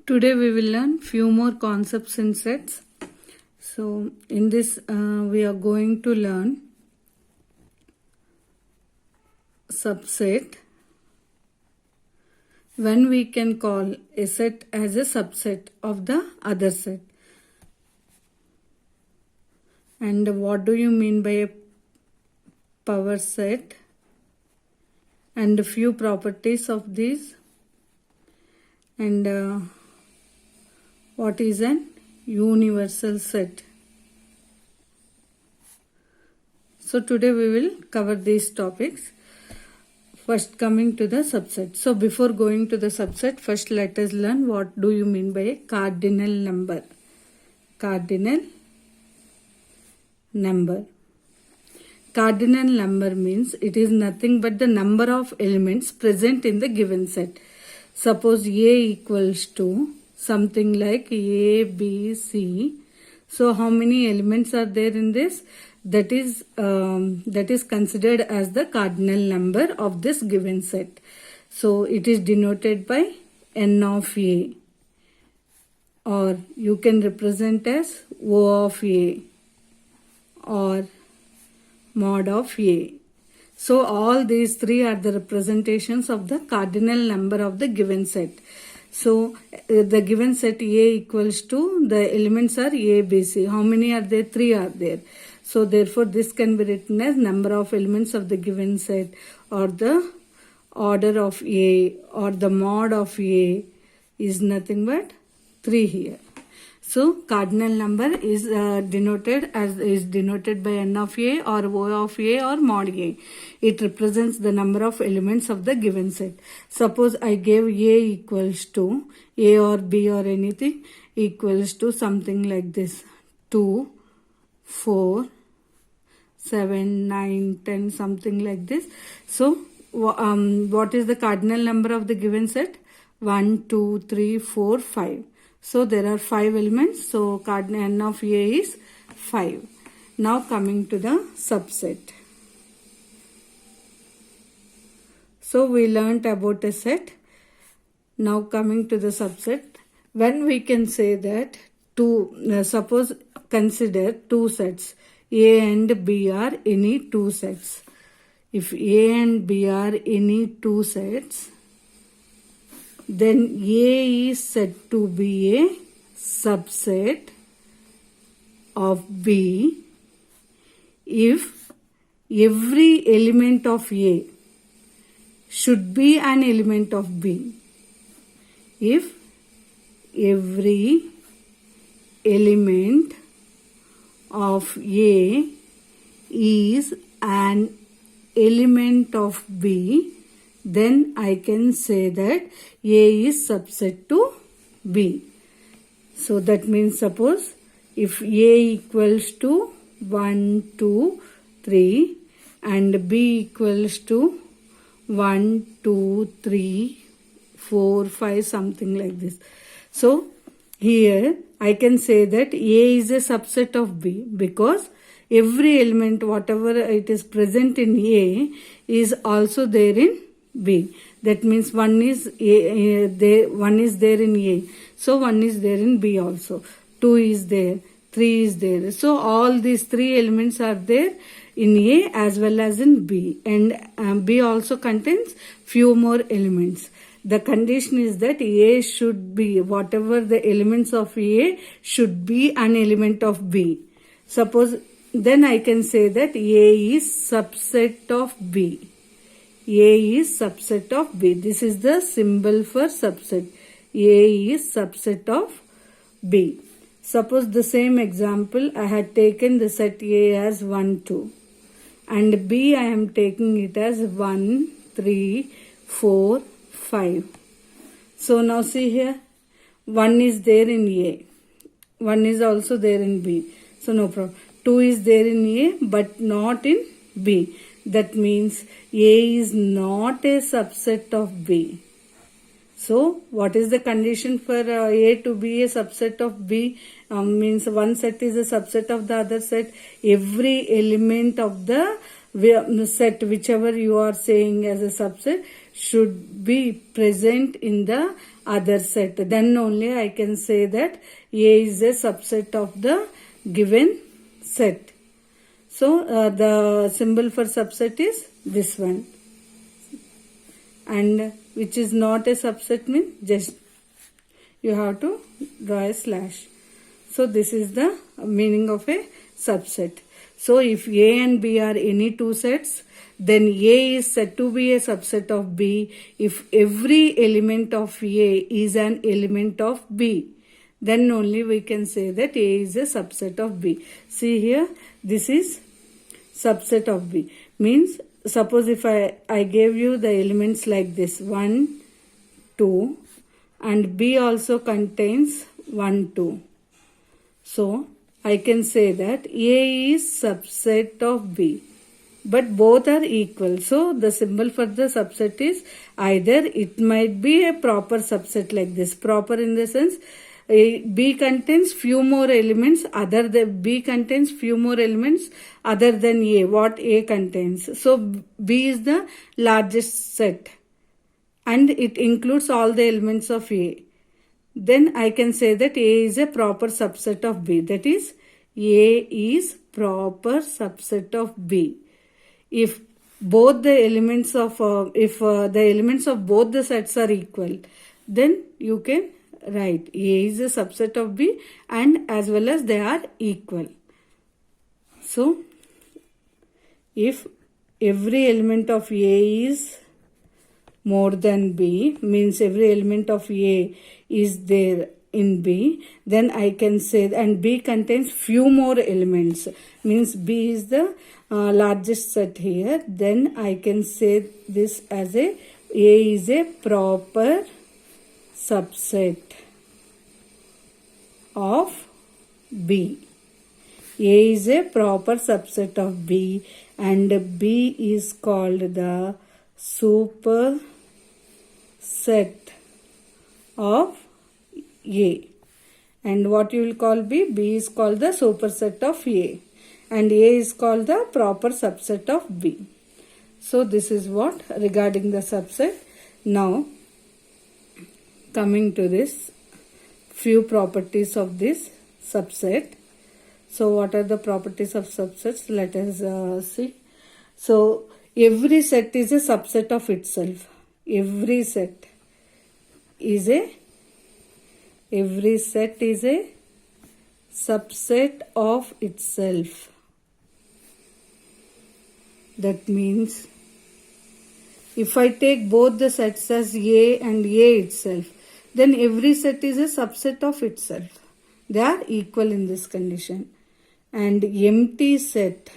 Today we will learn few more concepts in sets. So in this we are going to learn subset. When we can call a set as a subset of the other set. And what do you mean by a power set? And a few properties of these. And what is an universal set? So today we will cover these topics. First coming to the subset. So before going to the subset, first let us learn what do you mean by a cardinal number. Cardinal number. Cardinal number means it is nothing but the number of elements present in the given set. Suppose A equals to something like A, B, C. So how many elements are there in this? That is considered as the cardinal number of this given set. So it is denoted by N of A, or you can represent as O of A or mod of A. So all these three are the representations of the cardinal number of the given set. So the given set A equals to, the elements are A, B, C. How many are there? 3 are there. So therefore this can be written as number of elements of the given set, or the order of A, or the mod of A is nothing but 3 here. So cardinal number is denoted by N of A or O of A or mod A. It represents the number of elements of the given set. Suppose I gave A equals to, A or B or anything equals to something like this, 2, 4, 7, 9, 10, something like this. So what is the cardinal number of the given set? 1, 2, 3, 4, 5. So there are 5 elements. So cardinal N of A is 5. Now coming to the subset. So we learnt about a set. Now coming to the subset. When we can say that suppose consider 2 sets. A and B are any 2 sets. If A and B are any 2 sets, then A is said to be a subset of B if every element of A should be an element of B. If every element of A is an element of B, then I can say that A is subset to B. So that means suppose if A equals to 1, 2, 3 and B equals to 1, 2, 3, 4, 5, something like this. So here I can say that A is a subset of B because every element, whatever it is present in A, is also there in B. That means one is there in A. So one is there in B also. 2 is there. 3 is there. So all these 3 elements are there in A as well as in B. And B also contains few more elements. The condition is that A should be, whatever the elements of A should be an element of B. Suppose, then I can say that A is subset of B. A is subset of B. This is the symbol for subset. A is subset of B. Suppose the same example, I had taken the set A as 1, 2. And B I am taking it as 1, 3, 4, 5. So now see here, 1 is there in A. 1 is also there in B. So no problem. 2 is there in A but not in B. That means A is not a subset of B. So what is the condition for A to be a subset of B? Means one set is a subset of the other set. Every element of the set, whichever you are saying as a subset, should be present in the other set. Then only I can say that A is a subset of the given set. So the symbol for subset is this one. And which is not a subset means just you have to draw a slash. So this is the meaning of a subset. So if A and B are any two sets, then A is said to be a subset of B if every element of A is an element of B. Then only we can say that A is a subset of B. See here, this is subset of B. Means suppose if I gave you the elements like this 1, 2 and B also contains 1, 2. So I can say that A is subset of B. But both are equal. So the symbol for the subset is either it might be a proper subset like this. Proper in the sense B contains few more elements other than B contains few more elements other than A, what A contains. So B is the largest set and it includes all the elements of A. Then I can say that A is a proper subset of B. That is A is proper subset of B. If both the elements of the elements of both the sets are equal, then you can write A is a subset of B and as well as they are equal. So if every element of A is more than B, means every element of A is there in B, then I can say, and B contains few more elements, means B is the largest set here, then I can say this as A is a proper subset of B. A is a proper subset of B and B is called the super set of A. And what you will call B? B is called the superset of A and A is called the proper subset of B. So this is what regarding the subset. Now coming to this few properties of this subset. So what are the properties of subsets? Let us see. So every set is a subset of itself. Every set is a subset of itself. That means if I take both the sets as A and A itself, then every set is a subset of itself. They are equal in this condition. And empty set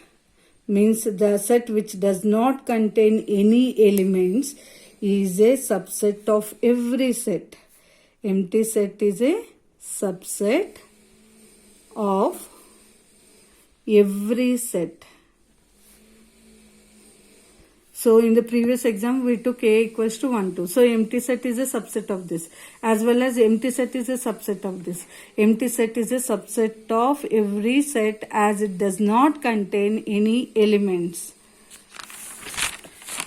means the set which does not contain any elements is a subset of every set. Empty set is a subset of every set. So in the previous exam we took A equals to 1, 2. So empty set is a subset of this, as well as empty set is a subset of this. Empty set is a subset of every set as it does not contain any elements.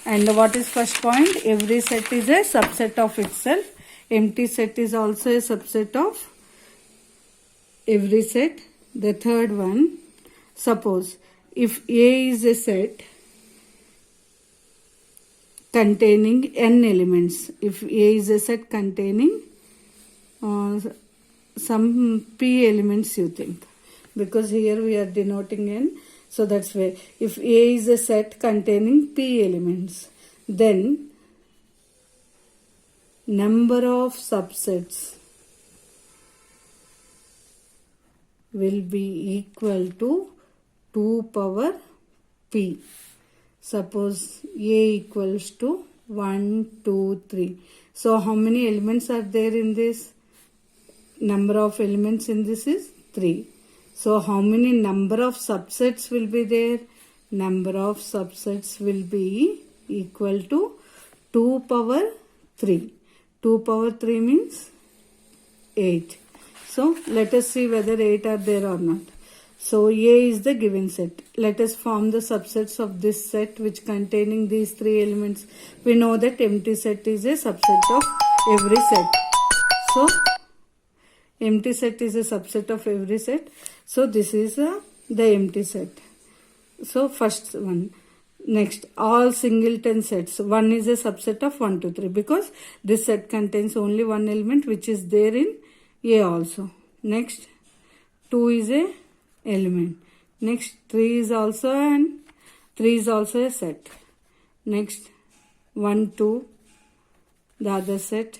And what is first point? Every set is a subset of itself. Empty set is also a subset of every set. The third one, suppose if A is a set containing n elements, if A is a set containing some p elements, you think, because here we are denoting n, so that's why if A is a set containing p elements, then number of subsets will be equal to 2 power p. Suppose A equals to 1, 2, 3. So how many elements are there in this? Number of elements in this is 3. So how many number of subsets will be there? Number of subsets will be equal to 2 power 3. 2 power 3 means 8. So let us see whether 8 are there or not. So A is the given set. Let us form the subsets of this set which containing these 3 elements. We know that empty set is a subset of every set. So empty set is a subset of every set. So this is the empty set. So first one. Next, all singleton sets. 1 is a subset of 1, 2, 3 because this set contains only one element which is there in A also. Next, 2 is a element. Next, 3 is also a set. Next, 1, 2, the other set.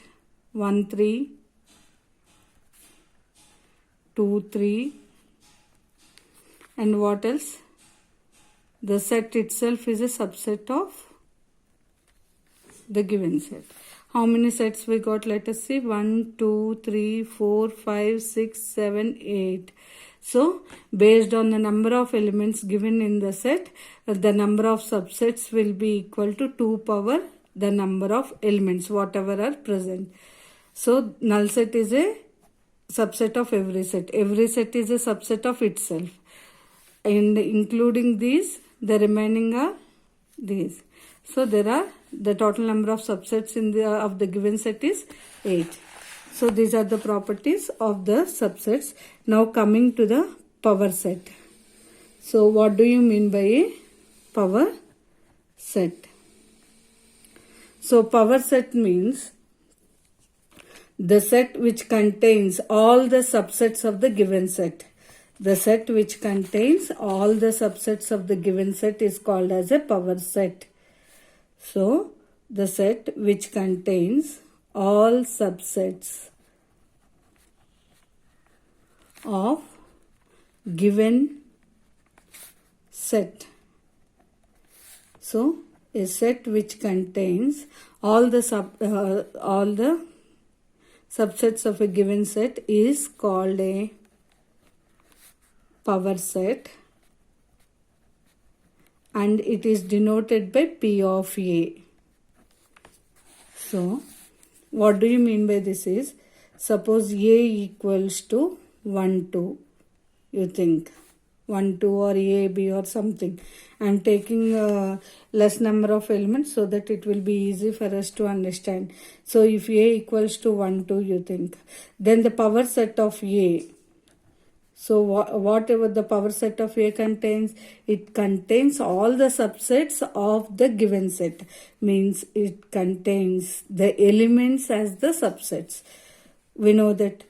1, 3, 2, 3, and what else? The set itself is a subset of the given set. How many sets we got? Let us see. 1, 2, 3, 4, 5, 6, 7, 8. So, based on the number of elements given in the set, the number of subsets will be equal to 2 power the number of elements, whatever are present. So, null set is a subset of every set. Every set is a subset of itself. And including these, the remaining are these. So there are the total number of subsets of the given set is 8. So these are the properties of the subsets. Now coming to the power set. So what do you mean by a power set? So power set means the set which contains all the subsets of the given set. The set which contains all the subsets of the given set is called as a power set. So, the set which contains all subsets of given set. So, a set which contains all the subsets of a given set is called a power set, and it is denoted by P of A. So, what do you mean by this is, suppose A equals to 1, 2, you think 1, 2 or A, B or something. I am taking less number of elements so that it will be easy for us to understand. So, if A equals to 1, 2, you think, then the power set of A. So whatever the power set of A contains, it contains all the subsets of the given set. Means it contains the elements as the subsets. We know that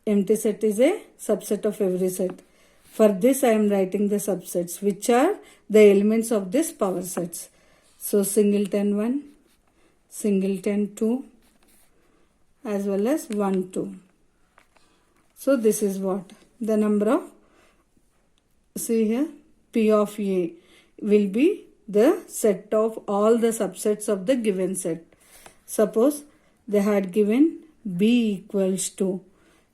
empty set is a subset of every set. For this I am writing the subsets which are the elements of this power sets. So singleton 1, singleton 2 as well as 1, 2. So this is what? The number of, see here, P of A will be the set of all the subsets of the given set. Suppose they had given B equals to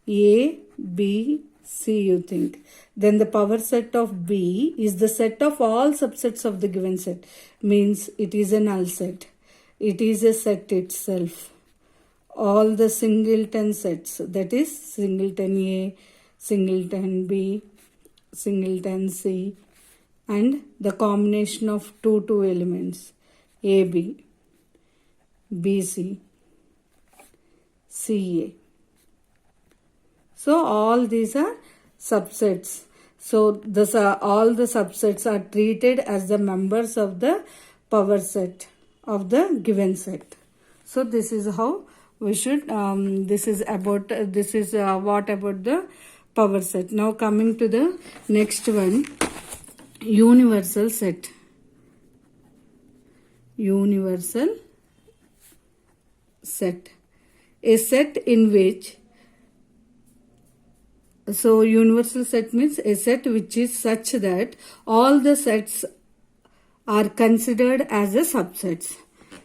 A, B, C, you think. Then the power set of B is the set of all subsets of the given set. Means it is a null set. It is a set itself. All the singleton sets, that is singleton A, singleton B, singleton C, and the combination of two elements AB, BC, CA. So all these are subsets. So this all the subsets are treated as the members of the power set of the given set. So this is how we should. This is what about the power set. Now coming to the next one, universal set. Universal set. A set in which, so universal set means a set which is such that all the sets are considered as a subsets.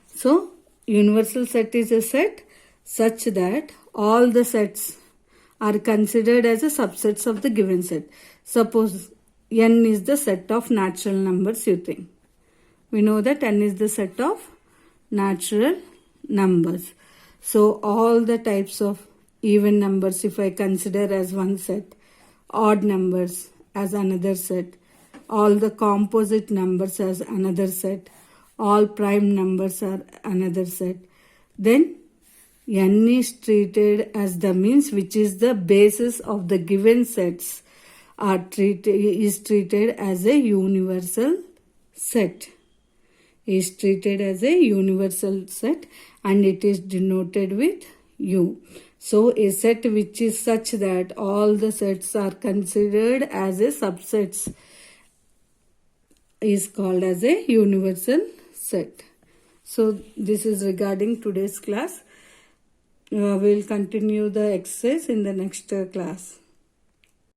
So universal set is a set such that all the sets are considered as a subsets of the given set. Suppose n is the set of natural numbers, you think. We know that n is the set of natural numbers. So all the types of even numbers, if I consider as one set, odd numbers as another set, all the composite numbers as another set, all prime numbers are another set, then N is treated as the means which is the basis of the given sets is treated as a universal set. Is treated as a universal set and it is denoted with U. So a set which is such that all the sets are considered as a subsets is called as a universal set. So this is regarding today's class. We'll continue the exercise in the next class.